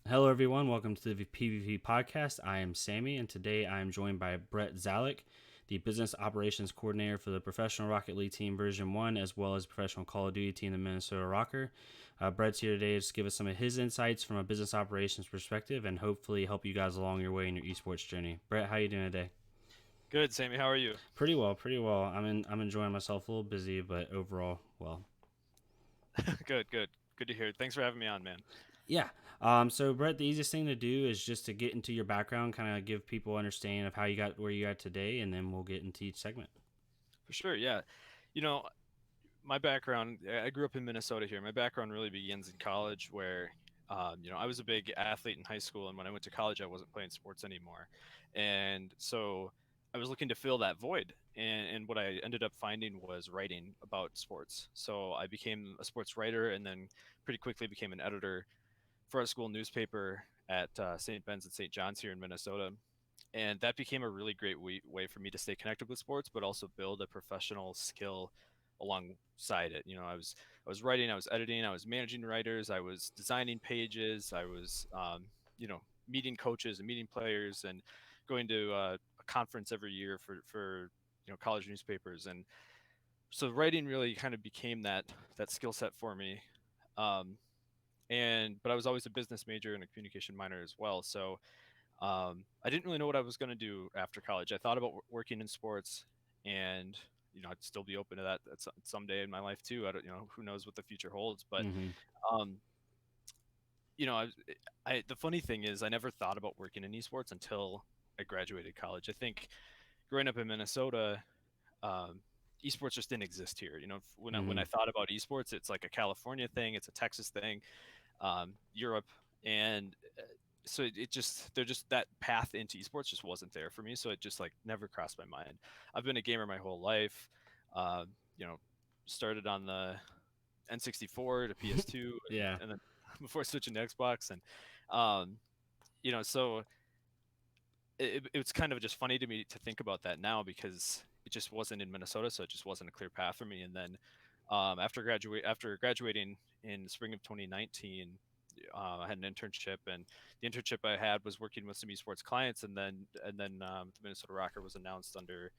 Hello, everyone. Welcome to the PvP podcast. I am Sammy, and today I am joined by Brett Zallek, the Business Operations Coordinator for the Professional Rocket League Team Version 1, as well as Professional Call of Duty Team, the Minnesota Rokkr. Brett's here today to give us some of his insights from a business operations perspective and hopefully help you guys along your way in your esports journey. Brett, how you doing today? Good, Sammy. How are you? Pretty well, pretty well. I'm enjoying myself, a little busy, but overall, well. Good to hear. Thanks for having me on, man. Yeah. So Brett, the easiest thing to do is just to get into your background, kind of give people understanding of how you got where you got today, and then we'll get into each segment. For sure, yeah. You know, my background, I grew up in Minnesota here. My background really begins in college where, I was a big athlete in high school, and when I went to college, I wasn't playing sports anymore. And so I was looking to fill that void. And what I ended up finding was writing about sports. So I became a sports writer and then pretty quickly became an editor for a school newspaper at St. Ben's and St. John's here in Minnesota. And that became a really great way for me to stay connected with sports, but also build a professional skill alongside it. I was writing, I was editing, I was managing writers, I was designing pages, I was meeting coaches and meeting players, and going to a conference every year for college newspapers. And so writing really kind of became that skill set for me. Um, and but I was always a business major and a communication minor as well. So I didn't really know what I was going to do after college. I thought about working in sports, and I'd still be open to that at someday in my life too. I don't, who knows what the future holds. But Mm-hmm. um, the funny thing is, I never thought about working in esports until I graduated college. I think growing up in Minnesota, um, esports just didn't exist here. When I Mm-hmm. thought about esports, it's like a California thing, it's a Texas thing, Europe, and so it just they're just that path into esports just wasn't there for me. So it just like never crossed my mind. I've been a gamer my whole life. You know, started on the N64 to PS2, Yeah. and then before switching to Xbox, and um, so it's kind of just funny to me to think about that now because it just wasn't in Minnesota, so it just wasn't a clear path for me. And then after graduating in the spring of 2019, I had an internship, and the internship I had was working with some esports clients, and then the Minnesota Rokkr was announced under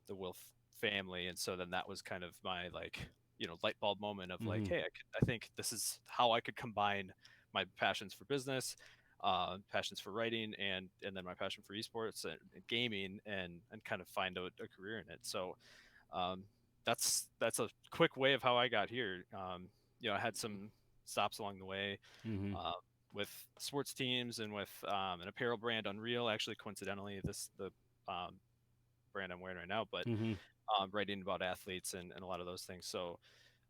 the Wolf family, and so then that was kind of my like light bulb moment of like, Mm-hmm. hey, I think this is how I could combine my passions for business, passions for writing, and then my passion for esports and gaming, and kind of find a career in it. So um, that's a quick way of how I got here. I had some stops along the way. Mm-hmm. Uh, with sports teams and with an apparel brand, Unreal. Actually, coincidentally, the um, brand I'm wearing right now, but Mm-hmm. writing about athletes and a lot of those things. So,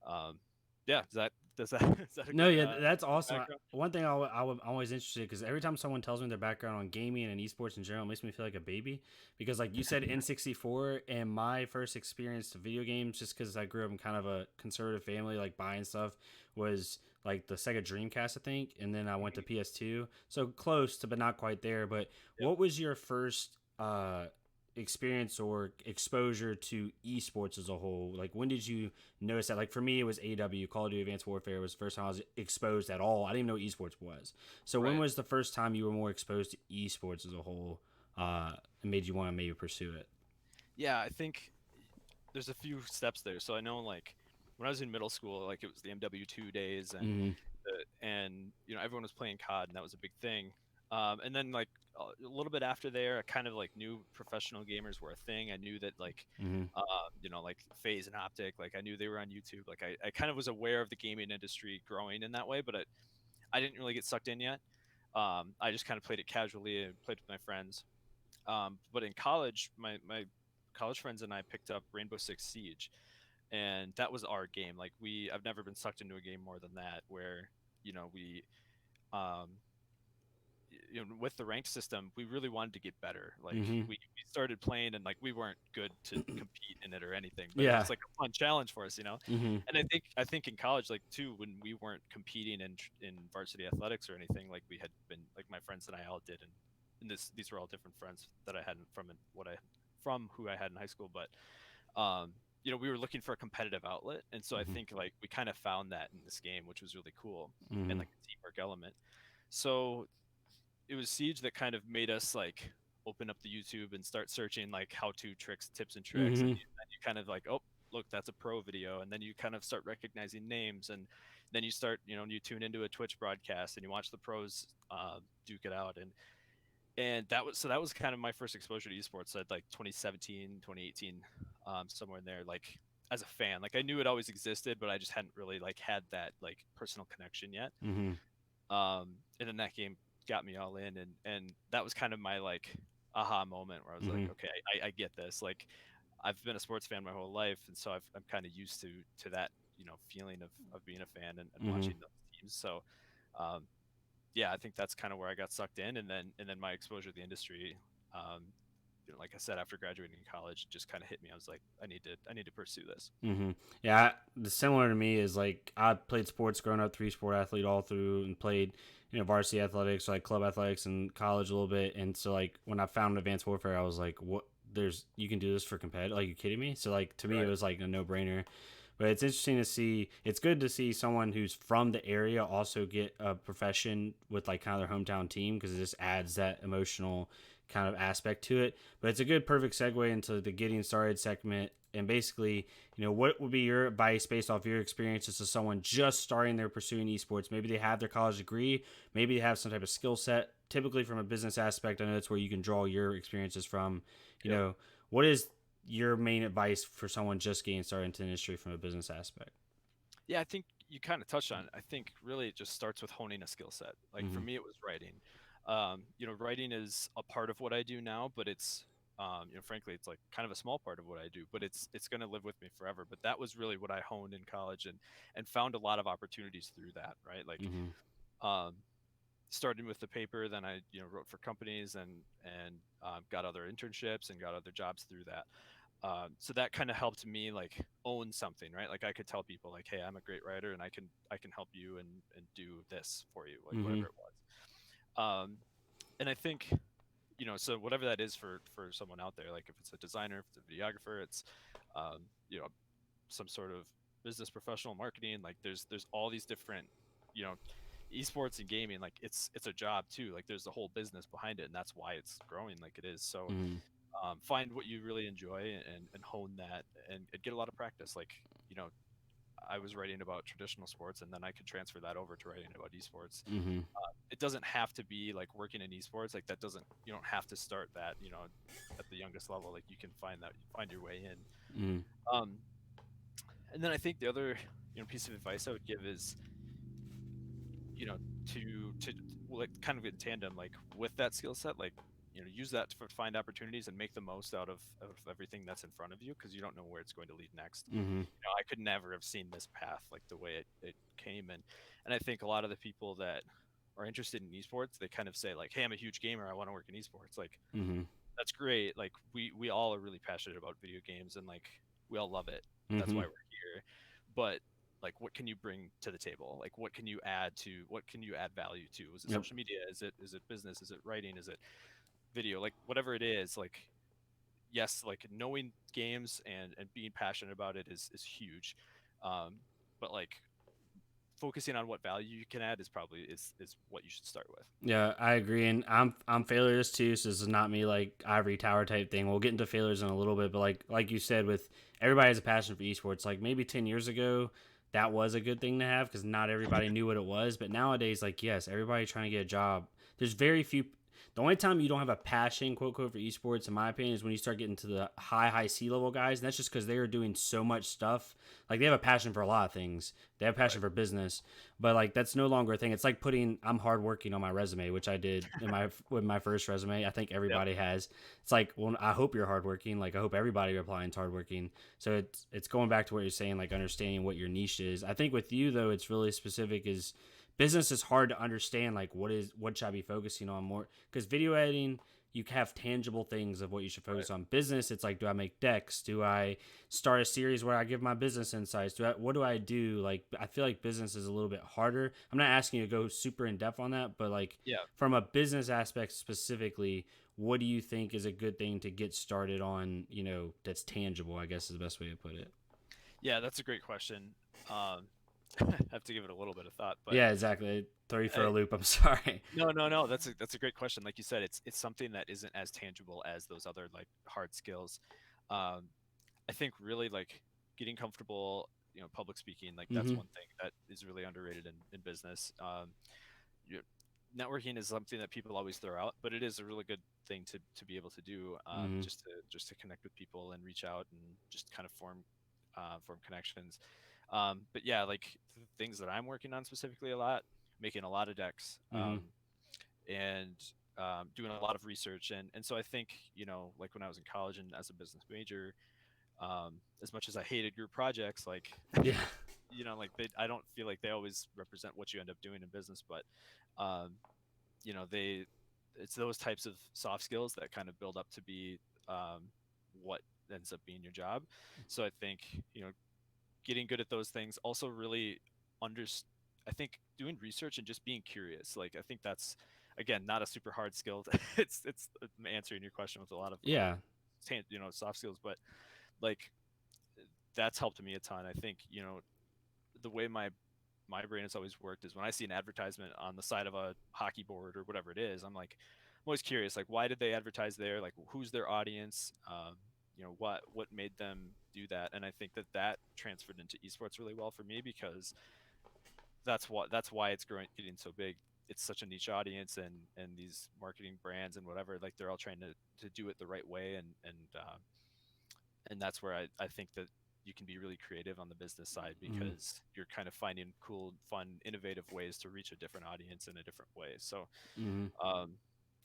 um, yeah, is that a No, good yeah, that's awesome. background? One thing I'm always interested because every time someone tells me their background on gaming and esports in general, it makes me feel like a baby. Because like you said, N64 and my first experience to video games, just because I grew up in kind of a conservative family, like buying stuff, was like the Sega Dreamcast, I think, and then I went to Mhm. PS2, so close to but not quite there. But Yep. what was your first experience or exposure to esports as a whole? Like, when did you notice that? Like, for me, it was AW, Call of Duty Advanced Warfare was the first time I was exposed at all. I didn't even know what esports was. So, when Right. was the first time you were more exposed to esports as a whole and made you want to maybe pursue it? Yeah, I think there's a few steps there. So I know like when I was in middle school, like it was the MW2 days, Mm and everyone was playing COD, and that was a big thing. And then like a little bit after there, I kind of like knew professional gamers were a thing. I knew that like hmm. Mm hmm. like Phase and Optic, like I knew they were on YouTube. Like I kind of was aware of the gaming industry growing in that way, but I didn't really get sucked in yet. I just kind of played it casually and played with my friends. But in college, my college friends and I picked up Rainbow Six Siege, and that was our game. Like I've never been sucked into a game more than that, where we um, with the ranked system, we really wanted to get better. Mm Like hmm. we started playing, and like we weren't good to compete in it or anything, but it was Yeah. like a fun challenge for us. Mm hmm. And I think in college, like too, when we weren't competing in varsity athletics or anything, like we had been like my friends and I all did, and these were all different friends that I had from who I had in high school, but we were looking for a competitive outlet, and so I Mm think like we kind of found that in this game, which was really cool, hmm. Mm and hmm. like a teamwork element. So it was Siege that kind of made us like open up the YouTube and start searching like how-to tricks, tips and tricks, and Mm-hmm. then you kind of like, oh, look, that's a pro video, and then you kind of start recognizing names, and then you start, you tune into a Twitch broadcast and you watch the pros duke it out, and that was kind of my first exposure to esports at like 2017, 2018, somewhere in there, like as a fan. Like I knew it always existed, but I just hadn't really like had that like personal connection yet. Mm-hmm. And then that game got me all in, and that was kind of my like aha moment where I was like, Mm-hmm. okay, I get this. Like I've been a sports fan my whole life, and so I'm kind of used to that feeling of being a fan and Mm-hmm. watching those teams. So um, yeah, I think that's kind of where I got sucked in, and then my exposure to the industry. Um, like I said, after graduating college, just kind of hit me. I was like, I need to pursue this. Mm-hmm. Yeah, the similar to me is like I played sports growing up, three sport athlete all through, and played varsity athletics, like club athletics, in college a little bit. And so like when I found advanced warfare, I was like, what? There's you can do this for competitive? Like you kidding me? So like to me, it Right. was like a no brainer. But it's interesting to see. It's good to see someone who's from the area also get a profession with like kind of their hometown team because it just adds that emotional kind of aspect to it. But it's a good perfect segue into the getting started segment. And basically, what would be your advice based off your experiences to someone just starting their pursuing esports? Maybe they have their college degree, maybe they have some type of skill set. Typically, from a business aspect, I know that's where you can draw your experiences from. You Yep. know, what is your main advice for someone just getting started into the industry from a business aspect? Yeah, I think you kind of touched on it. I think really it just starts with honing a skill set. Like for Mm-hmm. me, it was writing. Writing is a part of what I do now, but it's, frankly, it's like kind of a small part of what I do, but it's going to live with me forever. But that was really what I honed in college, and found a lot of opportunities through that. Right, like Mm-hmm. um, starting with the paper, then I wrote for companies and got other internships and got other jobs through that. So that kind of helped me like own something, right? Like I could tell people like, hey, I'm a great writer, and I can help you and do this for you, like Mm-hmm. whatever it was. And I think, so whatever that is for someone out there, like if it's a designer, if it's a videographer, it's um, you know some sort of business professional, marketing. Like there's all these different, you know esports and gaming, like it's a job too. Like there's a whole business behind it, and that's why it's growing like it is. So Mm-hmm. find what you really enjoy, and hone that, and get a lot of practice. Like, you know, I was writing about traditional sports, and then I could transfer that over to writing about esports. Mm-hmm. It doesn't have to be like working in esports. Like that doesn't, you don't have to start that, at the youngest level. Like you can find your way in. Mm-hmm. Um, and then I think the other, piece of advice I would give is, you know to like kind of in tandem like with that skill set, like use that to find opportunities and make the most out of everything that's in front of you, because you don't know where it's going to lead next. Mm-hmm. I could never have seen this path like the way it came. And I think a lot of the people that are interested in esports, they kind of say like, hey, I'm a huge gamer, I want to work in esports. Like Mm-hmm. that's great. Like we all are really passionate about video games, and like we all love it. That's Mm-hmm. why we're here. But like what can you bring to the table? Like what can you add value to? Is it Yep. social media? Is it business? Is it writing? Is it video? Like whatever it is, like yes, like knowing games and being passionate about it is huge. Um, but like focusing on what value you can add is probably is what you should start with. Yeah, I agree, and I'm failures too. So this is not me like ivory tower type thing. We'll get into failures in a little bit, but like you said, with everybody has a passion for esports. Like maybe 10 years ago, that was a good thing to have because not everybody knew what it was. But nowadays, like yes, everybody trying to get a job. There's very few. The only time you don't have a passion, quote quote, for esports, in my opinion, is when you start getting to the high C level guys, and that's just because they are doing so much stuff. Like they have a passion for a lot of things. They have a passion Right. for business, but like that's no longer a thing. It's like putting I'm hardworking on my resume, which I did in my with my first resume. I think Yep. everybody has. It's like, well, I hope you're hardworking. Like I hope everybody applying is hardworking. So it's going back to what you're saying, like understanding what your niche is. I think with you though, it's really specific. Is business is hard to understand. Like what should I be focusing on more? Because video editing, you have tangible things of what you should Right. focus on. Business, it's like, do I make decks? Do I start a series where I give my business insights? What do I do? Like, I feel like business is a little bit harder. I'm not asking you to go super in depth on that, but like Yeah. from a business aspect specifically, what do you think is a good thing to get started on? That's tangible, I guess is the best way to put it. Yeah, that's a great question. Um, have to give it a little bit of thought. But Yeah, exactly. Throw you for a I, loop. I'm sorry. no, no, no. That's a great question. Like you said, it's something that isn't as tangible as those other like hard skills. Um, I think really like getting comfortable, public speaking, like that's Hmm. one thing that is really underrated in business. You, Networking is something that people always throw out, but it is a really good thing to be able to do, Hmm. just to connect with people and reach out and just kind of form connections. But yeah, like the things that I'm working on specifically a lot, making a lot of decks, Hmm. and doing a lot of research, and so I think like when I was in college and as a business major, as much as I hated group projects, like Yeah. like I don't feel like they always represent what you end up doing in business, but um, they it's those types of soft skills that kind of build up to be what ends up being your job. So I think getting good at those things also really under I think doing research and just being curious, like I think that's again not a super hard skill. It's answering your question with a lot of Yeah. soft skills, but like that's helped me a ton. I think the way my brain has always worked is when I see an advertisement on the side of a hockey board or whatever it is, I'm always curious, like why did they advertise there? Like who's their audience? What made them do that? And I think that transferred into esports really well for me because that's why it's growing, getting so big. It's such a niche audience, and these marketing brands and whatever, like they're all trying to do it the right way, and that's where I think that you can be really creative on the business side Hmm. because you're kind of finding cool, fun, innovative ways to reach a different audience in a different way. So, Hmm. um,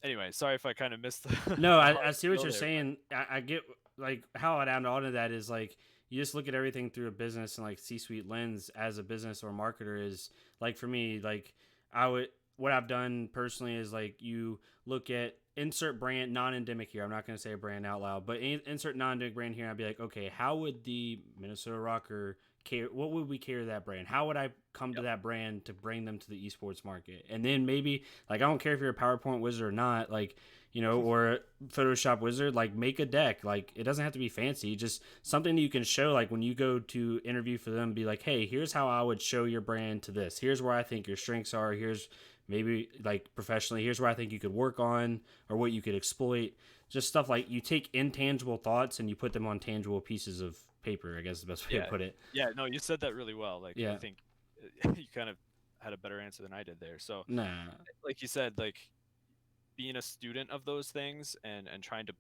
anyway, sorry if I kind of missed No, the I hard see what skill you're there, but saying. I get like how I'd add on to that is like you just look at everything through a business and like C-suite lens as a business or marketer is like for me like I would what I've done personally is like you look at insert brand non-endemic here. I'm not going to say a brand out loud, but insert non-endemic brand here. I'd be like, okay, how would the Minnesota Rokkr care? What would we care to that brand? How would I come to yep, that brand to bring them to the esports market? And then maybe like I don't care if you're a PowerPoint wizard or not, like or Photoshop wizard, like make a deck. Like it doesn't have to be fancy, just something that you can show. Like when you go to interview for them, be like, hey, here's how I would show your brand to this. Here's where I think your strengths are. Here's maybe like professionally, here's where I think you could work on or what you could exploit. Just stuff like you take intangible thoughts and you put them on tangible pieces of paper, I guess is the best way to yeah, put it. yeah. No, you said that really well. Like I Yeah. think you kind of had a better answer than I did there. So, Nah. like you said, like being a student of those things and trying to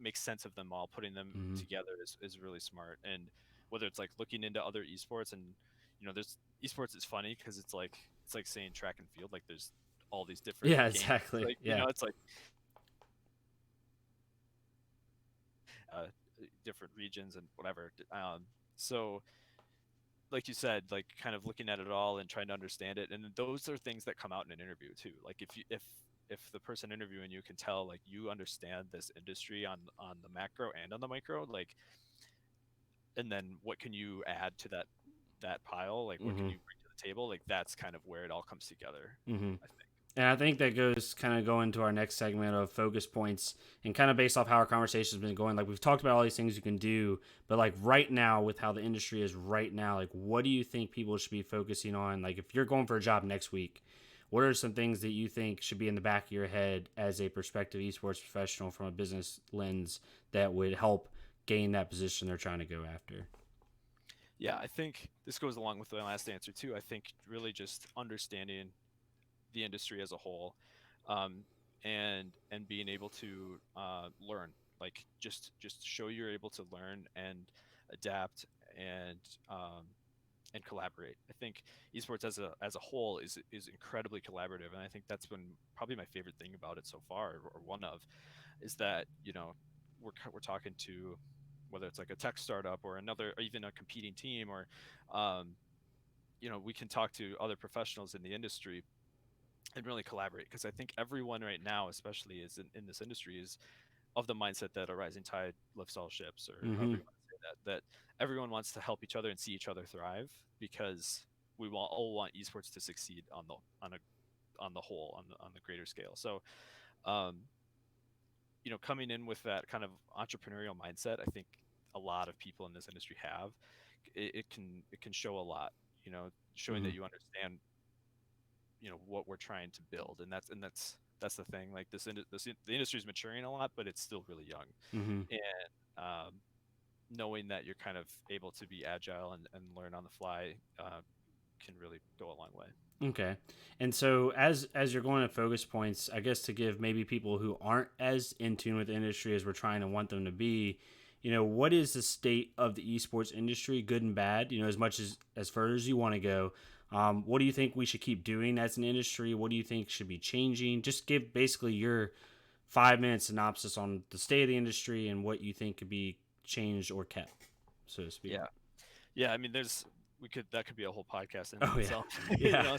make sense of them all, putting them Mm-hmm. together is really smart. And whether it's like looking into other esports, and there's esports is funny because it's like saying track and field. Like there's all these different Yeah, games. exactly. Like Yeah. it's like uh, different regions and whatever. So like you said, like kind of looking at it all and trying to understand it, and those are things that come out in an interview too. Like if the person interviewing you can tell like you understand this industry on the macro and on the micro, like, and then what can you add to that pile? Like what can Mm-hmm. you bring to the table? Like that's kind of where it all comes together, Mm-hmm. I think. And I think that goes kind of going to our next segment of focus points and kind of based off how our conversation has been going. Like we've talked about all these things you can do, but like right now with how the industry is right now, like what do you think people should be focusing on? Like if you're going for a job next week, what are some things that you think should be in the back of your head as a prospective esports professional from a business lens that would help gain that position they're trying to go after? Yeah, I think this goes along with my last answer too. I think really just understanding the industry as a whole, um, and being able to learn, like just show you're able to learn and adapt and um, and collaborate. I think esports as a whole is incredibly collaborative, and I think that's been probably my favorite thing about it so far, or one of, is that we're talking to, whether it's like a tech startup or another, or even a competing team, or um, we can talk to other professionals in the industry and really collaborate, because I think everyone right now, especially is in this industry, is of the mindset that a rising tide lifts all ships, or however Mm-hmm. you want to say that everyone wants to help each other and see each other thrive, because all want esports to succeed on the whole, on the greater scale. So um, coming in with that kind of entrepreneurial mindset, I think a lot of people in this industry have, it can show a lot, showing Mm-hmm. that you understand, what we're trying to build. And that's the thing. Like the industry is maturing a lot, but it's still really young. Mm-hmm. And knowing that you're kind of able to be agile and learn on the fly can really go a long way. Okay. And so as you're going to focus points, I guess to give maybe people who aren't as in tune with the industry as we're trying to want them to be, what is the state of the esports industry, good and bad, as much as further as you want to go. What do you think we should keep doing as an industry? What do you think should be changing? Just give basically your 5 minute synopsis on the state of the industry and what you think could be changed or kept, so to speak. Yeah. Yeah. I mean, we could, that could be a whole podcast in Oh yeah. itself, Yeah.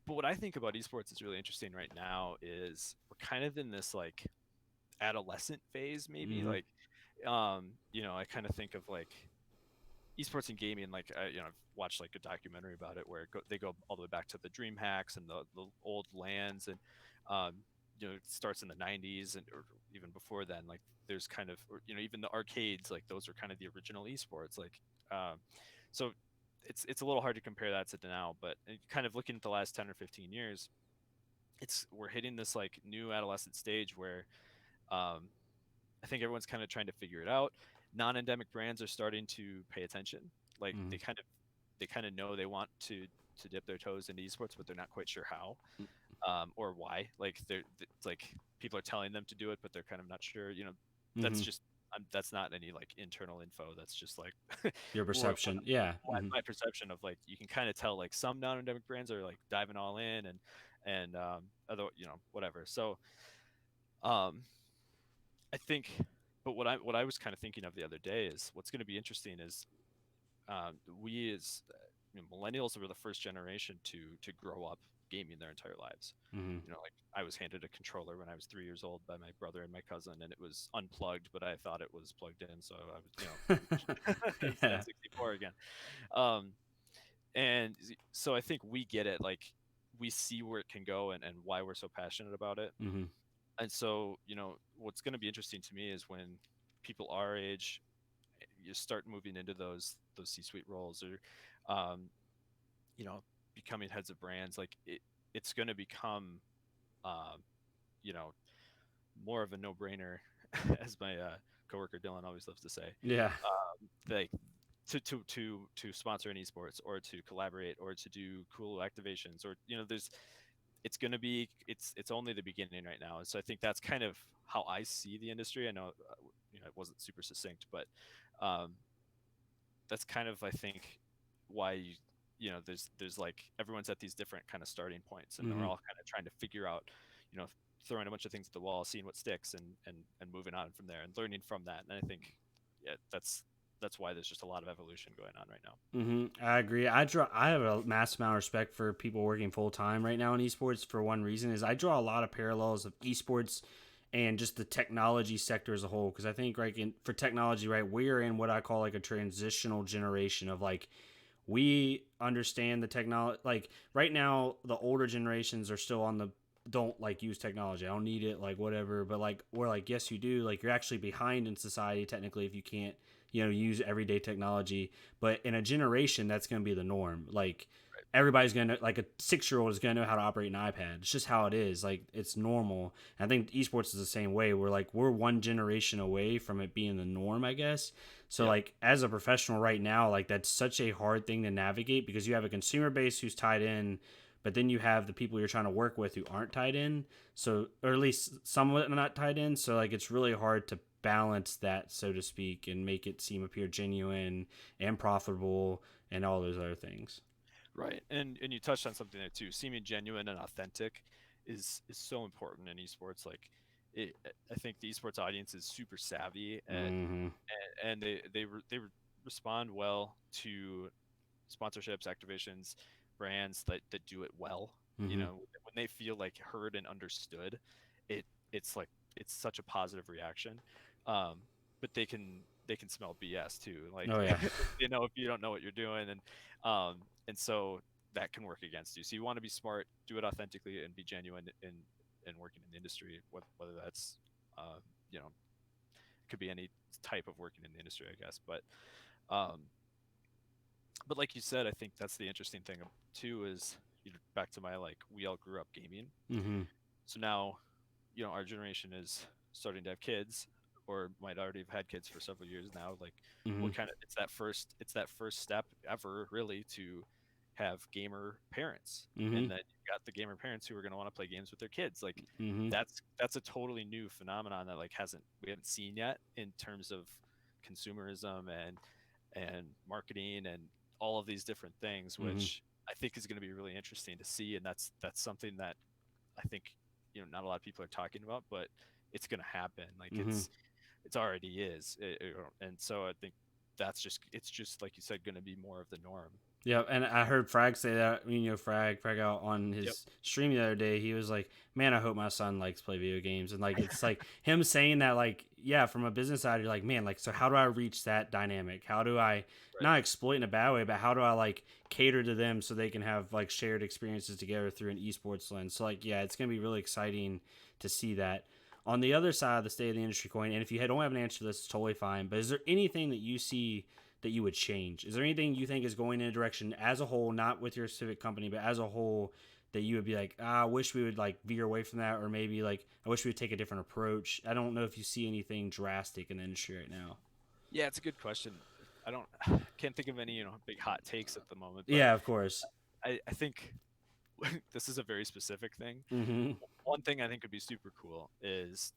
but what I think about esports is really interesting right now is we're kind of in this like adolescent phase, maybe Mm-hmm. like, I kind of think of like esports and gaming, like I've watched like a documentary about it where they go all the way back to the dream hacks and the old lands, and um, it starts in the 90s and or even before then. Like there's kind of, or, even the arcades, like those are kind of the original esports. Like um, so it's a little hard to compare that to now, but kind of looking at the last 10 or 15 years, we're hitting this like new adolescent stage where um, I think everyone's kind of trying to figure it out. Non-endemic brands are starting to pay attention. Like Mm-hmm. they kind of know they want to dip their toes into esports, but they're not quite sure how or why. Like it's like people are telling them to do it, but they're kind of not sure. That's Mm-hmm. just that's not any like internal info. That's just like Your what, perception. Yeah. Mm-hmm. my perception of like you can kind of tell like some non-endemic brands are like diving all in and other whatever. So um I think, but what I was kind of thinking of the other day is what's going to be interesting is we as millennials were the first generation to grow up gaming their entire lives. Mm-hmm. Like I was handed a controller when I was 3 years old by my brother and my cousin, and it was unplugged, but I thought it was plugged in, so I was it's Yeah. N64 again. Um, and so I think we get it, like we see where it can go and why we're so passionate about it. Mm-hmm. And so what's going to be interesting to me is when people our age you start moving into those C-suite roles or you know becoming heads of brands, like it's going to become um, you know more of a no-brainer as my coworker Dylan always loves to say, Yeah. like to sponsor an esports or to collaborate or to do cool activations, or there's it's going to be it's only the beginning right now. And so I think that's kind of how I see the industry. I know it wasn't super succinct, but um, that's kind of I think why there's like everyone's at these different kind of starting points, and we're Mm-hmm. all kind of trying to figure out, throwing a bunch of things at the wall, seeing what sticks, and moving on from there and learning from that. And I think yeah, that's why there's just a lot of evolution going on right now. I agree. I have a massive amount of respect for people working full time right now in esports. For one reason is I draw a lot of parallels of esports and just the technology sector as a whole. Because I think for technology, right, we're in what I call like a transitional generation of like we understand the technology. Like right now, the older generations are still on the don't like use technology. I don't need it, like whatever. But like we're like yes, you do. Like you're actually behind in society technically if you can't use everyday technology. But in a generation, that's going to be the norm. Like Right. everybody's going to like a 6 year old is going to know how to operate an iPad. It's just how it is. Like it's normal. And I think esports is the same way. We're one generation away from it being the norm, I guess. So Yep. like as a professional right now, like that's such a hard thing to navigate because you have a consumer base who's tied in, but then you have the people you're trying to work with who aren't tied in. So or at least somewhat not tied in. So like it's really hard to balance that, so to speak, and make it seem appear genuine and profitable and all those other things. Right. And you touched on something there too. Seeming genuine and authentic is so important in esports. Like it, I think the esports audience is super savvy Mm-hmm. and they respond well to sponsorships, activations, brands that do it well. Mm-hmm. When they feel like heard and understood, it it's like it's such a positive reaction. Um, but they can smell BS too. Like Oh yeah. if you don't know what you're doing, and so that can work against you. So you want to be smart, do it authentically, and be genuine in working in the industry. Whether that's uh, you know it could be any type of working in the industry, I guess. But um, But like you said, I think that's the interesting thing too is, back to my like we all grew up gaming. Mm-hmm. So now, our generation is starting to have kids, or might already have had kids for several years now. Like, Mm-hmm. we're kind of it's that first step ever really to have gamer parents, Mm-hmm. and then you've got the gamer parents who are going to want to play games with their kids. Like, Mm-hmm. that's a totally new phenomenon that like hasn't we haven't seen yet in terms of consumerism and marketing and all of these different things, Mm-hmm. which I think is going to be really interesting to see. And that's something that I think not a lot of people are talking about, but it's going to happen. Like, Mm-hmm. it's already is. And so I think it's just like you said, going to be more of the norm. Yeah, and I heard Frag say that. Frag out on Yep. his stream the other day. He was like, "Man, I hope my son likes play video games." And like, it's like him saying that, like, yeah, from a business side, you're like, man, like, so how do I reach that dynamic? How do I Right. not exploit in a bad way, but how do I like cater to them so they can have like shared experiences together through an esports lens? So like, yeah, it's gonna be really exciting to see that. On the other side of the state of the industry coin, and if you don't have an answer to this, it's totally fine. But is there anything that you see that you would change? Is there anything you think is going in a direction as a whole, not with your specific company, but as a whole, that you would be like, I wish we would like veer away from that, or maybe like I wish we would take a different approach? I don't know if you see anything drastic in the industry right now. Yeah, it's a good question. I don't can't think of any big hot takes at the moment, but Yeah, of course. I think this is a very specific thing. Mm-hmm. One thing I think would be super cool is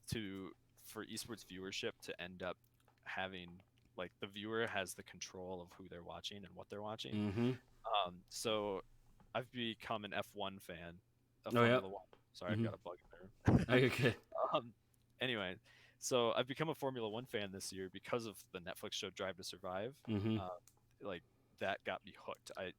for esports viewership to end up having, like, the viewer has the control of who they're watching and what they're watching. Mm-hmm. So I've become an F1 fan of Oh yeah. Formula One. Sorry, I've Mm-hmm. got a bug in there. Okay. um, anyway, so I've become a Formula One fan this year because of the Netflix show Drive to Survive. Mm-hmm. Uh, like, that got me hooked. I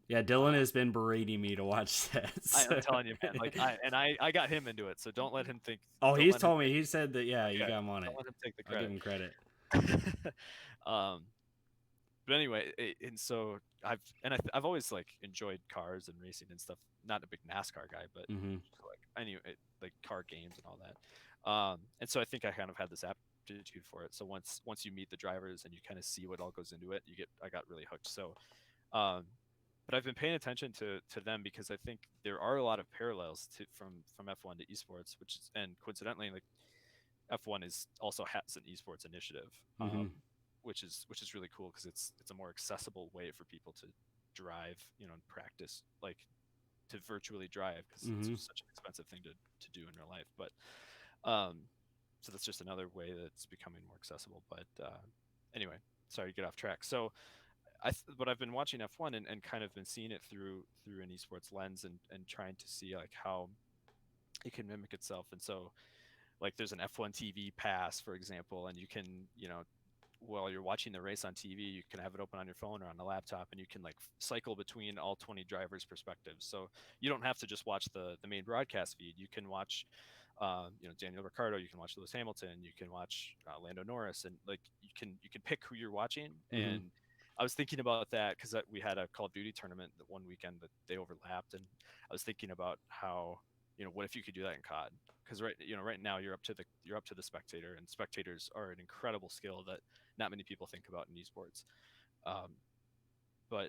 Yeah, Dylan has been berating me to watch that. I'm So. telling you, man. Like, I got him into it. So don't let him think. Oh, Don't he's let him told me. think. He said that. Yeah, you Yeah, got him on don't it. let him take the I'll give credit. him credit. um, but anyway, and so I've always like enjoyed cars and racing and stuff. Not a big NASCAR guy, but Mm-hmm. just like anyway, like car games and all that. And so I think I kind of had this aptitude for it. So once you meet the drivers and you kind of see what all goes into it, I got really hooked. So, um, but I've been paying attention to them because I think there are a lot of parallels from F1 to esports, which is, and coincidentally, like, F1 is also has an esports initiative, Mm-hmm. which is really cool because it's a more accessible way for people to drive, and practice, like, to virtually drive, because it's Mm-hmm. such an expensive thing to do in real life. But um, so that's just another way that it's becoming more accessible. But anyway, sorry to get off track. So but I've been watching F1 and kind of been seeing it through an esports lens and trying to see like how it can mimic itself. And so, like, there's an F1 TV pass, for example, and you can, while you're watching the race on TV, you can have it open on your phone or on a laptop, and you can like cycle between all 20 drivers' perspectives. So you don't have to just watch the main broadcast feed. You can watch, Daniel Ricciardo. You can watch Lewis Hamilton. You can watch Lando Norris, and like you can pick who you're watching. Mm-hmm. And I was thinking about that because we had a Call of Duty tournament that one weekend that they overlapped, and I was thinking about how, what if you could do that in COD? Because right now you're up to the spectator, and spectators are an incredible skill that not many people think about in esports. Um, but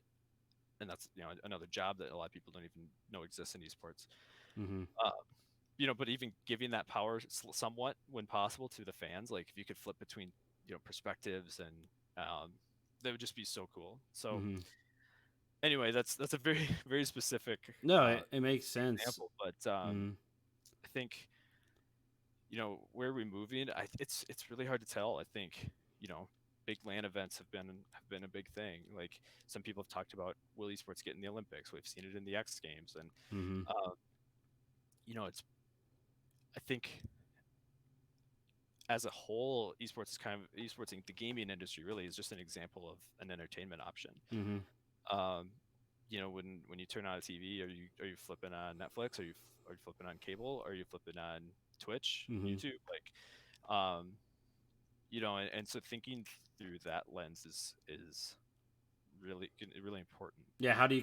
and that's another job that a lot of people don't even know exists in esports. Mm-hmm. Uh, but even giving that power somewhat when possible to the fans, like if you could flip between perspectives, and that would just be so cool. So Mm-hmm. anyway, that's a very very specific No, it makes sense. example, but Mm-hmm. I think where we're moving, it's really hard to tell. I think big LAN events have been a big thing. Like, some people have talked about, will esports get in the Olympics? We've seen it in the X Games, and Mm-hmm. uh, it's I think as a whole, esports is kind of esports in the gaming industry really is just an example of an entertainment option. Mm-hmm. Um, when you turn on a TV, are you flipping on Netflix? Are you flipping on cable? Are you flipping on Twitch, Mm-hmm. YouTube? Like, and so thinking through that lens is really really important. Yeah, how do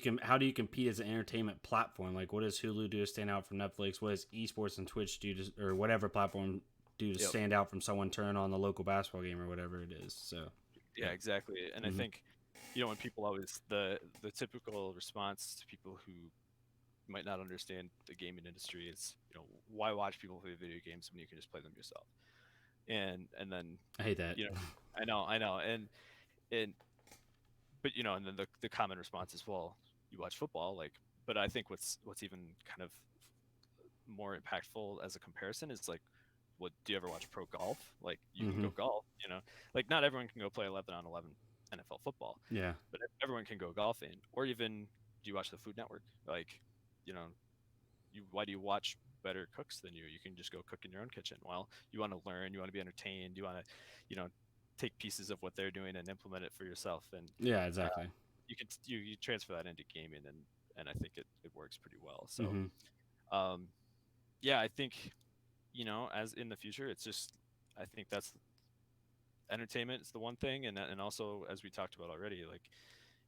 you compete as an entertainment platform? Like, what does Hulu do to stand out from Netflix? What does esports and Twitch do to, or whatever platform do to Yep. stand out from someone turning on the local basketball game or whatever it is? So, Yeah, yeah. exactly. And I Mm-hmm. think when people always the typical response to people who might not understand the gaming industry is, why watch people play video games when you can just play them yourself? And then, I hate that. you know, I know, and but and then the common response is, well, you watch football, like, but I think what's even kind of more impactful as a comparison is like, what do you ever watch pro golf? Like, you can Mm-hmm. go golf, like not everyone can go play 11 on 11 NFL football, Yeah. but everyone can go golfing. Or even, do you watch the Food Network? Like, you know, why do you watch better cooks than you? You can just go cook in your own kitchen. Well, you want to learn, you want to be entertained, you want to, you know, take pieces of what they're doing and implement it for yourself. And Yeah, exactly. you can you transfer that into gaming, and I think it works pretty well. So Mm-hmm. um, yeah, I think, as in the future, it's just, I think that's entertainment is the one thing, and also, as we talked about already, like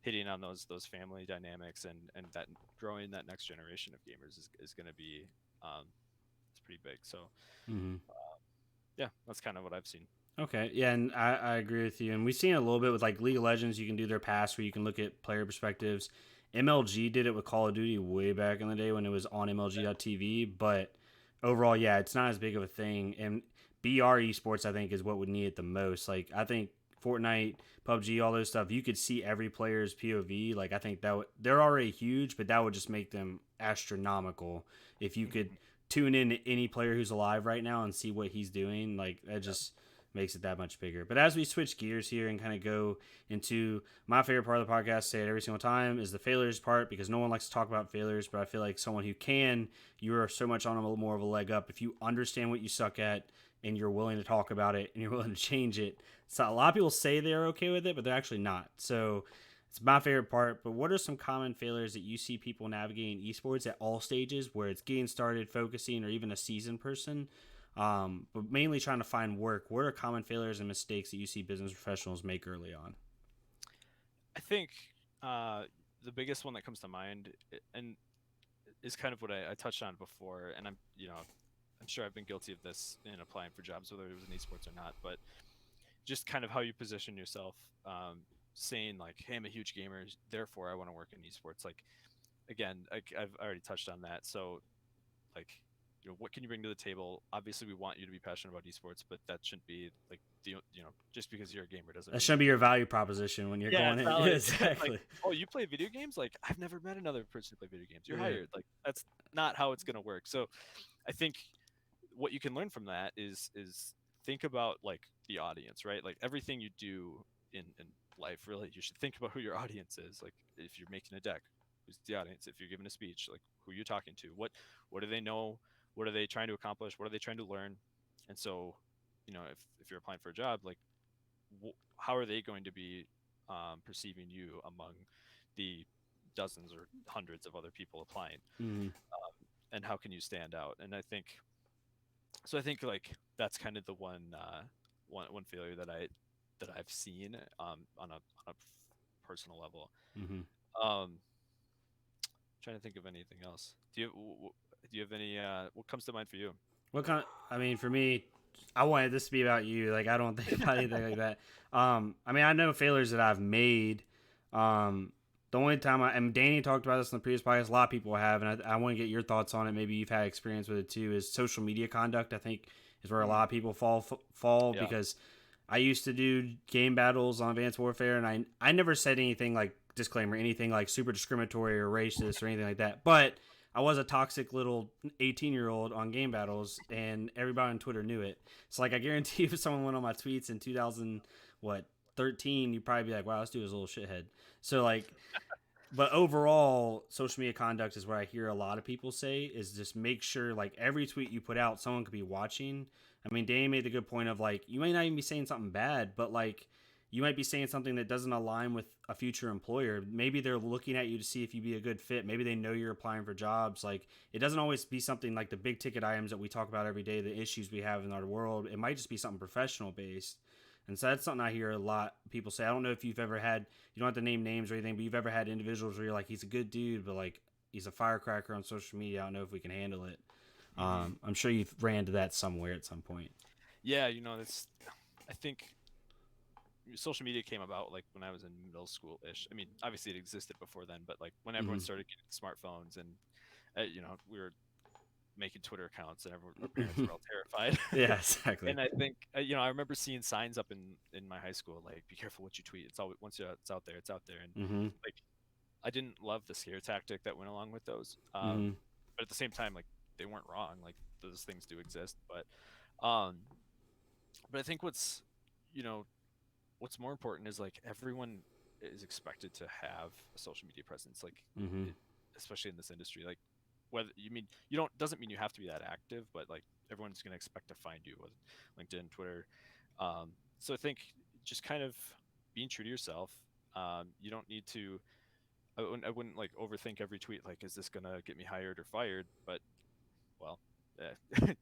hitting on those family dynamics, and that growing that next generation of gamers is going to be, it's pretty big. So Mm-hmm. yeah, that's kind of what I've seen. Okay, yeah, and I agree with you. And we've seen it a little bit with like League of Legends. You can do their pass where you can look at player perspectives. MLG did it with Call of Duty way back in the day when it was on MLG.TV. But overall, yeah, it's not as big of a thing. And BR esports, I think, is what would need it the most. Like, I think Fortnite, PUBG, all those stuff, you could see every player's POV. Like, I think they're already huge, but that would just make them astronomical if you could Mhm. tune in to any player who's alive right now and see what he's doing. Like, that just makes it that much bigger. But as we switch gears here and kind of go into my favorite part of the podcast, say it every single time, is the failures part, because no one likes to talk about failures, but I feel like someone who can, you are so much on a little more of a leg up if you understand what you suck at and you're willing to talk about it and you're willing to change it. So a lot of people say they're okay with it, but they're actually not. So it's my favorite part. But what are some common failures that you see people navigating esports at all stages, where it's getting started, focusing, or even a seasoned person? But mainly trying to find work. What are common failures and mistakes that you see business professionals make early on? I think uh, the biggest one that comes to mind, and is kind of what I touched on before, and I'm sure I've been guilty of this in applying for jobs, whether it was in esports or not, but just kind of how you position yourself, saying like, "Hey, I'm a huge gamer, therefore I want to work in esports." Like, again, I've already touched on that. So, like, what can you bring to the table? Obviously, we want you to be passionate about esports, but that shouldn't be like just because you're a gamer doesn't That mean shouldn't be your value proposition when you're yeah, going it's in. not Yeah, like it's like, exactly. "Oh, you play video games? Like, I've never met another person who play video games. You're Yeah. hired." Like, that's not how it's gonna work. So, I think what you can learn from that is think about like the audience, right? Like, everything you do in life, really, you should think about who your audience is. Like, if you're making a deck, who's the audience? If you're giving a speech, like, who are you talking to? What do they know? What are they trying to accomplish? What are they trying to learn? And so, if you're applying for a job, like, how are they going to be perceiving you among the dozens or hundreds of other people applying, Mm-hmm. and how can you stand out? And I think so. I think like that's kind of the one failure that I've seen, on a personal level. Mm-hmm. Um, Trying to think of anything else. Do you have any? What comes to mind for you? What kind? I mean, for me, I wanted this to be about you. Like, I don't think about anything like that. I mean, I know failures that I've made. The only time and Danny talked about this in the previous podcast, a lot of people have, and I want to get your thoughts on it. Maybe you've had experience with it too. Is social media conduct? I think is where a lot Mm, of people fall yeah. because I used to do game battles on Advanced Warfare, and I never said anything like disclaimer, anything like super discriminatory or racist or anything like that, but I was a toxic little 18-year-old on game battles, and everybody on Twitter knew it. So, like, I guarantee if someone went on my tweets in 2000, what, 13, you'd probably be like, wow, this dude is a little shithead. So, like, but overall, social media conduct is what I hear a lot of people say is just make sure, like, every tweet you put out, someone could be watching. I mean, Danny made the good point of, like, you might not even be saying something bad, but, like, you might be saying something that doesn't align with a future employer. Maybe they're looking at you to see if you'd be a good fit. Maybe they know you're applying for jobs. Like, it doesn't always be something like the big ticket items that we talk about every day, the issues we have in our world. It might just be something professional based. And so that's something I hear a lot people say. I don't know if you've ever had, you don't have to name names or anything, but you've ever had individuals where you're like, he's a good dude, but like he's a firecracker on social media. I don't know if we can handle it. Hmm. I'm sure you've ran to that somewhere at some point. Yeah. That's. I think social media came about like when I was in middle school ish. I mean, obviously it existed before then, but like when everyone Mm-hmm. started getting smartphones and we were making Twitter accounts and our parents were all terrified. Yeah, exactly. And I think I remember seeing signs up in my high school like be careful what you tweet. It's all once it's out there, it's out there. And Mm-hmm. like I didn't love the scare tactic that went along with those. Mm-hmm. But at the same time, like they weren't wrong. Like those things do exist. Um, but I think you know, what's more important is like everyone is expected to have a social media presence. Like, Mm-hmm. it, especially in this industry, like whether you mean you don't doesn't mean you have to be that active, but like everyone's gonna expect to find you with LinkedIn, Twitter. So I think just kind of being true to yourself. You don't need to I wouldn't like overthink every tweet. Like, is this gonna get me hired or fired? But well,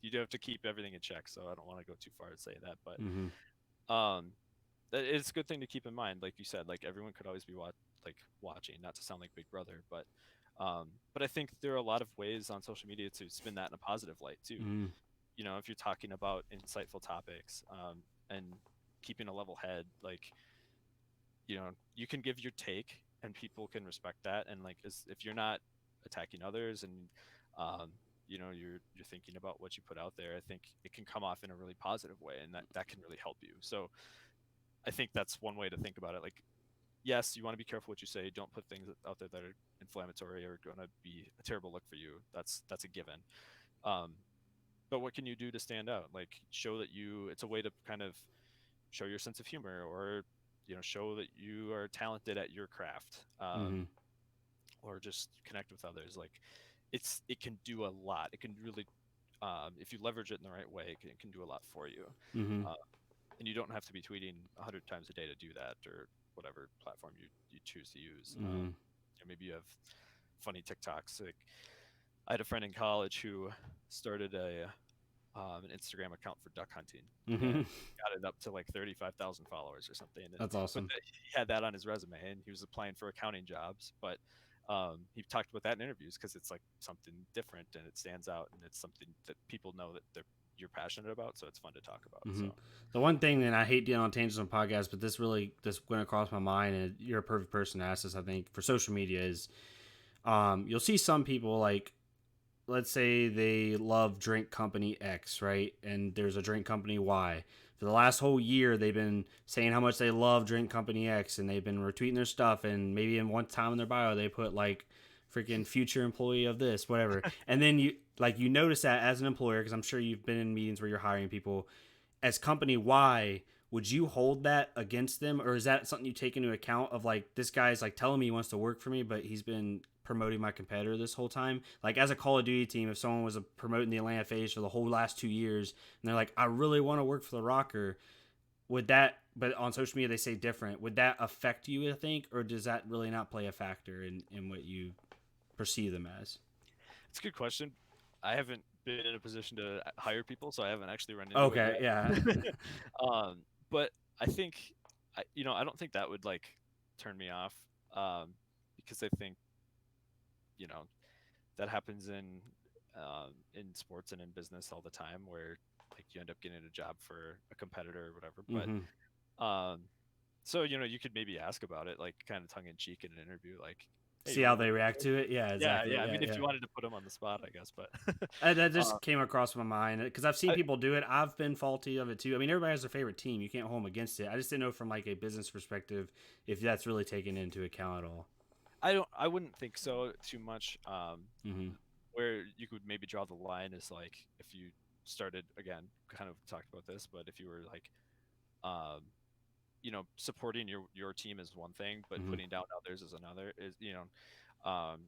you do have to keep everything in check. So I don't want to go too far to say that. Mm-hmm. Um, it's a good thing to keep in mind. Like you said, like everyone could always be watching. Not to sound like Big Brother, but I think there are a lot of ways on social media to spin that in a positive light too. Mm-hmm. If you're talking about insightful topics, and keeping a level head, like you can give your take and people can respect that, and like if you're not attacking others and um, you're thinking about what you put out there, I think it can come off in a really positive way, and that can really help you. So I think that's one way to think about it. Like, yes, you want to be careful what you say. Don't put things out there that are inflammatory or going to be a terrible look for you. That's a given. um, but what can you do to stand out? Like, show that it's a way to kind of show your sense of humor, or show that you are talented at your craft, Mm-hmm. or just connect with others. Like, it can do a lot. It can really, if you leverage it in the right way, it can do a lot for you. Mm-hmm. uh, and you don't have to be tweeting 100 times a day to do that, or whatever platform you choose to use. Mm-hmm. Maybe you have funny TikToks. Like, I had a friend in college who started an Instagram account for duck hunting, and Mm-hmm. got it up to like 35,000 followers or something. And That's but awesome. he had that on his resume, and he was applying for accounting jobs. But he talked about that in interviews because it's like something different and it stands out, and it's something that people know that you're passionate about, so it's fun to talk about. Mm-hmm. So The one thing, and I hate dealing on tangents on podcasts, but this went across my mind, and you're a perfect person to ask this. I think for social media is, you'll see some people like, let's say they love drink company X, right? And there's a drink company Y. For the last whole year, they've been saying how much they love drink company X, and they've been retweeting their stuff. And maybe in one time in their bio, they put like freaking future employee of this, whatever. And then you notice that as an employer, because I'm sure you've been in meetings where you're hiring people as company Y, would you hold that against them, or is that something you take into account of like this guy's like telling me he wants to work for me, but he's been promoting my competitor this whole time? Like as a Call of Duty team, if someone was promoting the Atlanta FaZe for the whole last 2 years, and they're like, I really want to work for the Rokkr, would that? But on social media they say different. Would that affect you? I think, or does that really not play a factor in what you perceive them as? it's a good question. I haven't been in a position to hire people, so I haven't actually run into it Okay, yeah. yet. But I think I don't think that would like turn me off, um, because I think you know that happens in sports and in business all the time, where like you end up getting a job for a competitor or whatever. Mm-hmm. But so you could maybe ask about it, like kind of tongue in cheek in an interview, like, hey, See you how want to they work react here? to it. Yeah, Yeah, exactly. yeah. I Yeah, mean, if yeah. you wanted to put them on the spot, I guess. But That uh, just came across my mind because I've seen I, people do it. I've been faulty of it too. I mean, everybody has their favorite team. You can't hold them against it. I just didn't know from like a business perspective if that's really taken into account at all. I wouldn't think so too much. Mm-hmm. Where you could maybe draw the line is like if you started again, kind of talked about this, but if you were like, um, supporting your team is one thing, but Mm-hmm. putting down others is another. Um,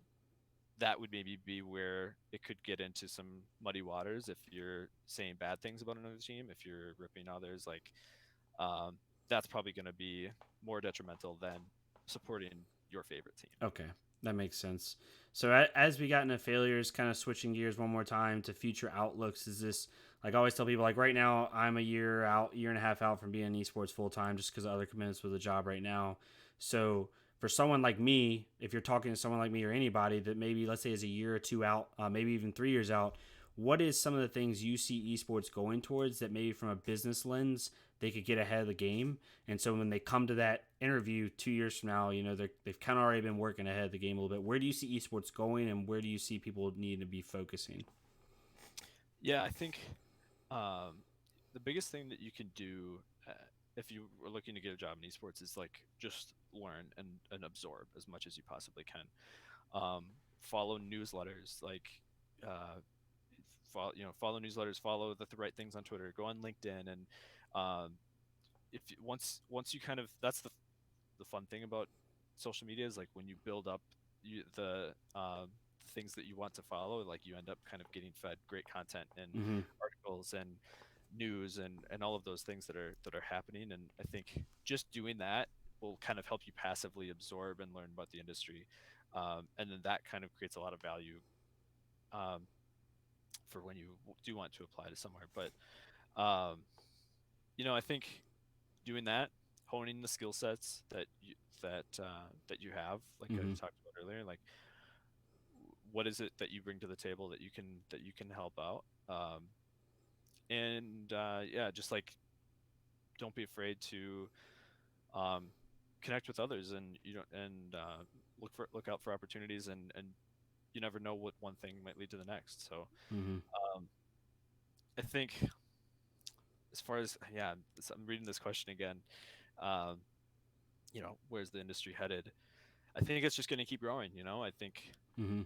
that would maybe be where it could get into some muddy waters if you're saying bad things about another team. If you're ripping others, like, um, that's probably going to be more detrimental than supporting your favorite team. Okay, that makes sense. So as we got into failures, kind of switching gears one more time to future outlooks, is this like I always tell people like right now I'm a year and a half out from being in esports full time just because of other commitments with a job right now. So for someone like me, if you're talking to someone like me or anybody that maybe let's say is a year or two out, maybe even 3 years out, what is some of the things you see esports going towards that maybe from a business lens they could get ahead of the game? And so when they come to that interview 2 years from now, they've kind of already been working ahead of the game a little bit. Where do you see esports going, and where do you see people need to be focusing? Yeah, I think um, the biggest thing that you can do if you are looking to get a job in esports is like just learn and absorb as much as you possibly can. Follow newsletters, like uh, follow newsletters, follow the right things on Twitter, go on LinkedIn, and um, if once you kind of that's the fun thing about social media is like when you build up the things that you want to follow, like you end up kind of getting fed great content and Mm-hmm. articles and news and all of those things that are happening. And I think just doing that will kind of help you passively absorb and learn about the industry, and then that kind of creates a lot of value um, for when you do want to apply to somewhere. But um, I think doing that, honing the skill sets that you have, like I Mm-hmm. talked about earlier, like what is it that you bring to the table that you can help out, and yeah, just like don't be afraid to um, connect with others, and look out for opportunities, and you never know what one thing might lead to the next. So Mm-hmm. um, I think as far as yeah, I'm reading this question again. Um, where's the industry headed? I think it's just going to keep growing. I think Mm-hmm.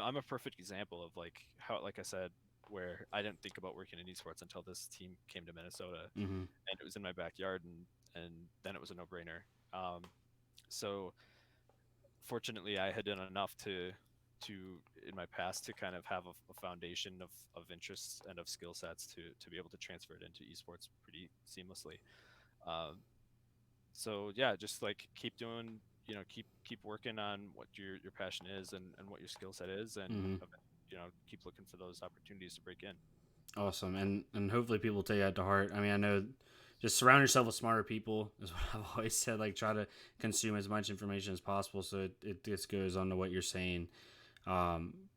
I'm a perfect example of like how, like I said, where I didn't think about working in esports until this team came to Minnesota, Mm-hmm. and it was in my backyard, and then it was a no-brainer. So fortunately, I had done enough to in my past to kind of have a foundation of interests and of skill sets to be able to transfer it into esports pretty seamlessly. Um, so yeah, just like keep doing, keep working on what your passion is, and what your skill set is, and Mm-hmm. keep looking for those opportunities to break in. Awesome, and hopefully people take that to heart. I mean, I know just surround yourself with smarter people is what I've always said. Like, try to consume as much information as possible, so it just goes on to what you're saying.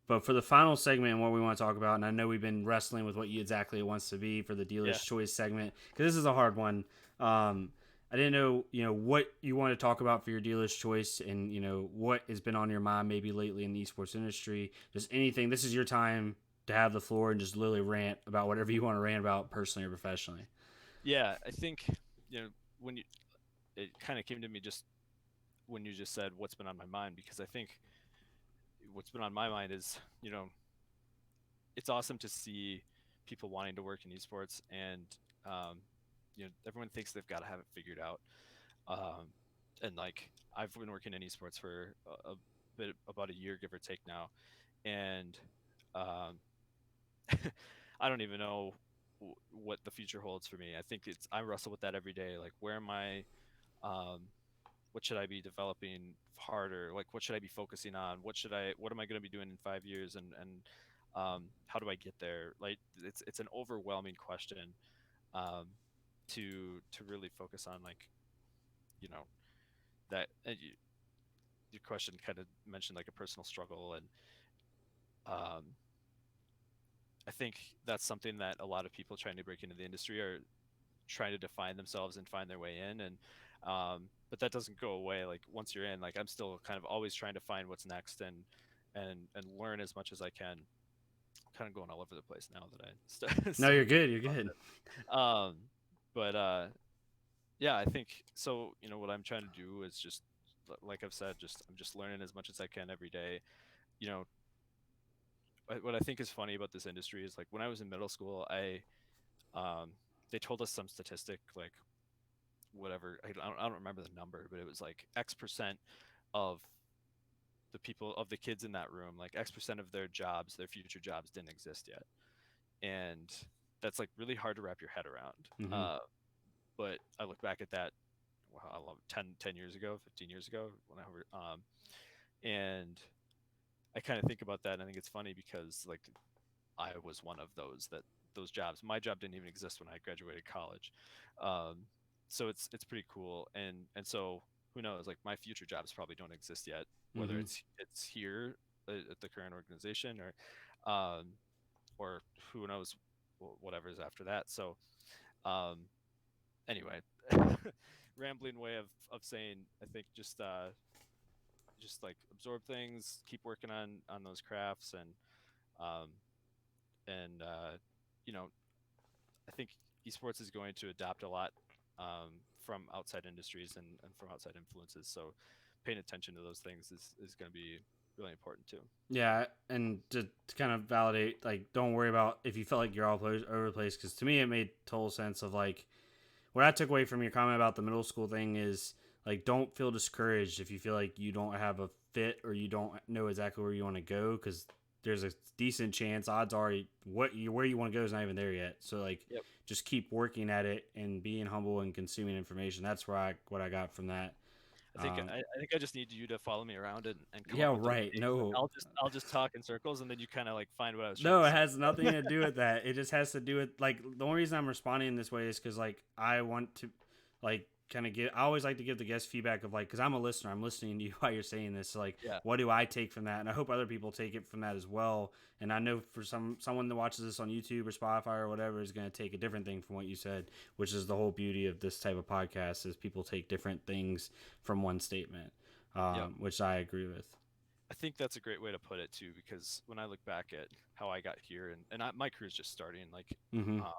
But for the final segment and what we want to talk about, and I know we've been wrestling with what you exactly it wants to be for the Yeah. dealer's choice segment because this is a hard one. I didn't know, what you want to talk about for your dealer's choice, and what has been on your mind maybe lately in the esports industry. Just anything. This is your time to have the floor and just literally rant about whatever you want to rant about personally or professionally. Yeah, I think when you it kind of came to me just when you just said what's been on my mind, because I think what's been on my mind is it's awesome to see people wanting to work in esports, and everyone thinks they've got to have it figured out. And like I've been working in esports for a bit about a year, give or take now, and um, I don't even know what the future holds for me. I think I wrestle with that every day. Like, where am I? Um, what should I be developing harder? Like, what should I be focusing on? What am I going to be doing in 5 years? And how do I get there? Like, it's an overwhelming question, um, to really focus on, like, you know, that. And your question kind of mentioned like a personal struggle, and um, I think that's something that a lot of people trying to break into the industry are trying to define themselves and find their way in. And but that doesn't go away. Like, once you're in, like, I'm still kind of always trying to find what's next, and learn as much as I can. I'm kind of going all over the place now that I No, you're started good. You're about good. it. But yeah, I think so. What I'm trying to do is just like I've said, I'm just learning as much as I can every day. You know, what I think is funny about this industry is, like, when I was in middle school, um, they told us some statistic, like, whatever, I don't remember the number, but it was like X% of the kids in that room, like X% of their future jobs didn't exist yet. And that's like really hard to wrap your head around. Mm-hmm. But I look back at that, wow, I love 10 years ago, 15 years ago, and I kind of think about that, and I think it's funny because, like, I was one of those jobs. My job didn't even exist when I graduated college. Um, so it's pretty cool. And so who knows? Like, my future jobs probably don't exist yet, whether Mm-hmm. it's here at the current organization, or um, or who knows whatever is after that. So um, anyway, rambling way of saying, I think just like absorb things, keep working on those crafts, um, and you know, I think esports is going to adapt a lot from outside industries and from outside influences. So paying attention to those things is going to be really important too. Yeah, and to kind of validate, like, don't worry about if you felt like you're all over the place, because to me it made total sense of like what I took away from your comment about the middle school thing is like don't feel discouraged if you feel like you don't have a fit or you don't know exactly where you want to go, because there's a decent chance, odds are, where you want to go is not even there yet. So like Yep. just keep working at it and being humble and consuming information. That's what I got from that. I think I just need you to follow me around and come Yeah, up with those right. names. And No, I'll just talk in circles, and then you kind of like find what I was trying no, to it say. has nothing to do with that. It just has to do with like the only reason I'm responding in this way is because like I want to like kind of get. I always like to give the guest feedback of like because I'm a listener. I'm listening to you while you're saying this. So like, Yeah. what do I take from that? And I hope other people take it from that as well. And I know for someone that watches this on YouTube or Spotify or whatever is going to take a different thing from what you said, which is the whole beauty of this type of podcast is people take different things from one statement, Yep. which I agree with. I think that's a great way to put it too, because when I look back at how I got here, and my career's just starting, like, Mm-hmm. uh,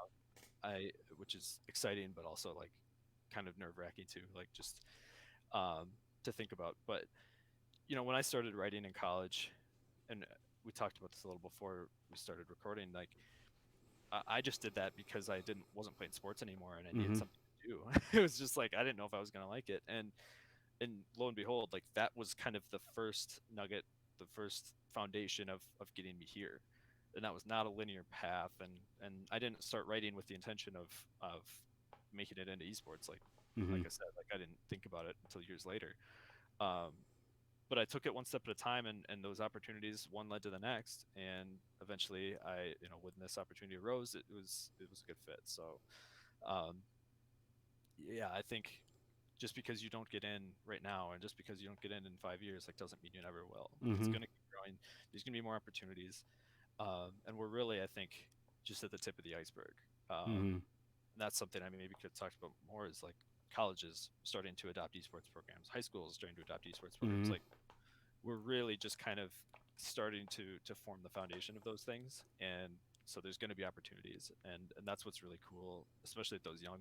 I which is exciting, but also like kind of nerve wracking too, like just um, to think about. But when I started writing in college, and we talked about this a little before we started recording, like I just did that because I didn't wasn't playing sports anymore, and I needed Mm-hmm. something to do. It was just like I didn't know if I was gonna like it, and lo and behold, like that was kind of the first nugget, the first foundation of getting me here. And that was not a linear path, and I didn't start writing with the intention of making it into esports. Mm-hmm. Like I said, like I didn't think about it until years later. Um, but I took it one step at a time, and those opportunities, one led to the next, and eventually when this opportunity arose, it was a good fit. So um, yeah, I think just because you don't get in right now and just because you don't get in 5 years, like doesn't mean you never will. Like it's Mm-hmm. going to keep growing. There's going to be more opportunities. And we're really, I think, just at the tip of the iceberg. Mm-hmm. And that's something I mean, maybe could talk about more is like colleges starting to adopt esports programs, high schools starting to adopt esports programs. Mm-hmm. Like we're really just kind of starting to form the foundation of those things. And so there's going to be opportunities. And that's what's really cool, especially at those young,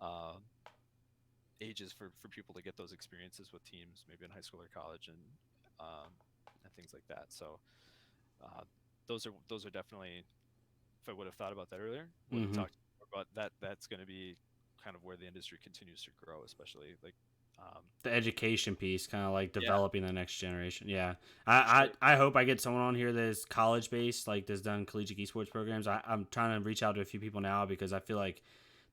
um, ages for people to get those experiences with teams, maybe in high school or college, um, and things like that. So uh, those are definitely. If I would have thought about that earlier, would have Mm-hmm. talked more about that. That's going to be kind of where the industry continues to grow, especially like um, The education piece, kind of like yeah, developing the next generation. Yeah, sure, I hope I get someone on here that is college based, like that's done collegiate esports programs. I'm trying to reach out to a few people now because I feel like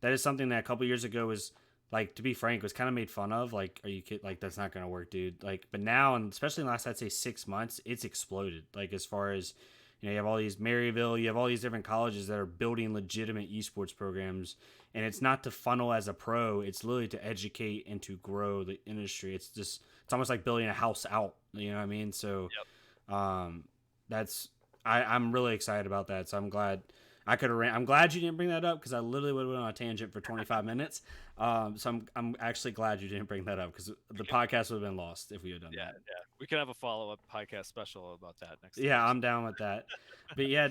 that is something that a couple years ago was like, to be frank, was kind of made fun of. Like, are you kid? Like, that's not gonna work, dude. Like, but now, and especially in the last, I'd say 6 months, it's exploded. Like, as far as you have all these Maryville, you have all these different colleges that are building legitimate esports programs, and it's not to funnel as a pro. It's literally to educate and to grow the industry. It's almost like building a house out. You know what I mean? So, yep, um, that's I'm really excited about that. So I'm glad I could. I'm glad you didn't bring that up because I literally would have went on a tangent for 25 minutes. So I'm actually glad you didn't bring that up because we the can, podcast would have been lost if we had done yeah, that. yeah, we can have a follow up podcast special about that next time. Yeah, So I'm down with that. But yeah,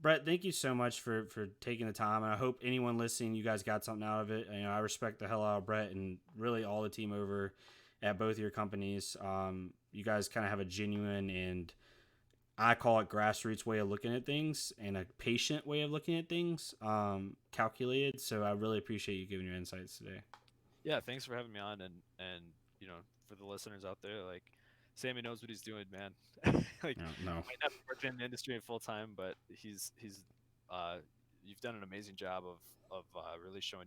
Brett, thank you so much for taking the time, and I hope anyone listening, you guys got something out of it. I respect the hell out of Brett and really all the team over at both your companies. You guys kind of have a genuine and I call it grassroots way of looking at things and a patient way of looking at things, calculated. So I really appreciate you giving your insights today. yeah, thanks for having me on, and for the listeners out there, like Sammy knows what he's doing, man. Like No, no. might not be working in the industry full time, but he's uh you've done an amazing job of really showing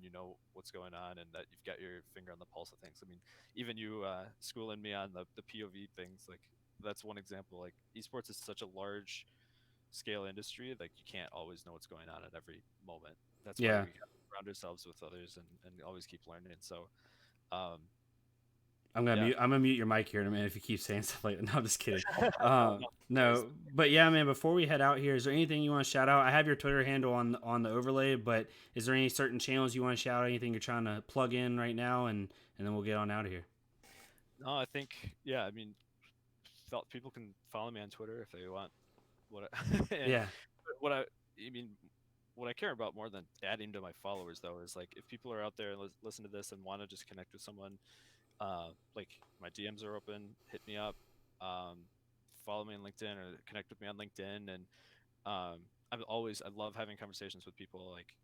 what's going on and that you've got your finger on the pulse of things. I mean, even you schooling me on the POV things, like that's one example. Like esports is such a large scale industry, like you can't always know what's going on at every moment. That's why Yeah, we have to surround ourselves with others and always keep learning. So um I'm gonna yeah. mute. I'm gonna mute your mic here in a minute if you keep saying stuff like that. No, I'm just kidding. No, Um, no. Guys. No, but yeah, man. Before we head out here, is there anything you want to shout out? I have your Twitter handle on the overlay, but is there any certain channels you want to shout out? Anything you're trying to plug in right now, and then we'll get on out of here. No, I think yeah. I mean, felt people can follow me on Twitter if they want. And Yeah, I mean, what I care about more than adding to my followers though is like if people are out there and listen to this and want to just connect with someone, like my DMs are open. Hit me up. Um, Follow me on LinkedIn or connect with me on LinkedIn. And I love having conversations with people. Like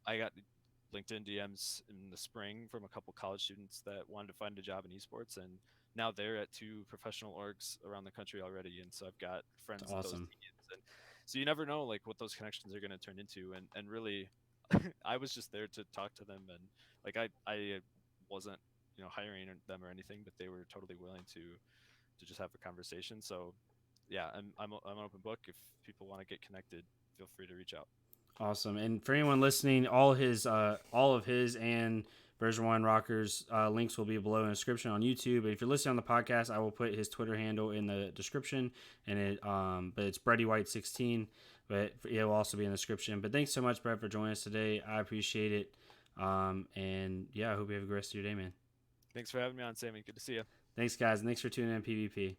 I got LinkedIn DMs in the spring from a couple college students that wanted to find a job in esports, and now they're at two professional orgs around the country already. And so I've got it's friends at those awesome. teams, and so you never know like what those connections are going to turn into. And really, I was just there to talk to them, and like I wasn't hiring them or anything, but they were totally willing to just have a conversation. So yeah, I'm an open book. If people want to get connected, feel free to reach out. Awesome. And for anyone listening, all of his and Version One Rockers links will be below in the description on YouTube. If you're listening on the podcast, I will put his Twitter handle in the description, and but it's Bretty White 16, but it will also be in the description. But thanks so much, Brett, for joining us today. I appreciate it. And yeah, I hope you have a good rest of your day, man. Thanks for having me on, Sammy. Good to see you. Thanks, guys, and thanks for tuning in PvP.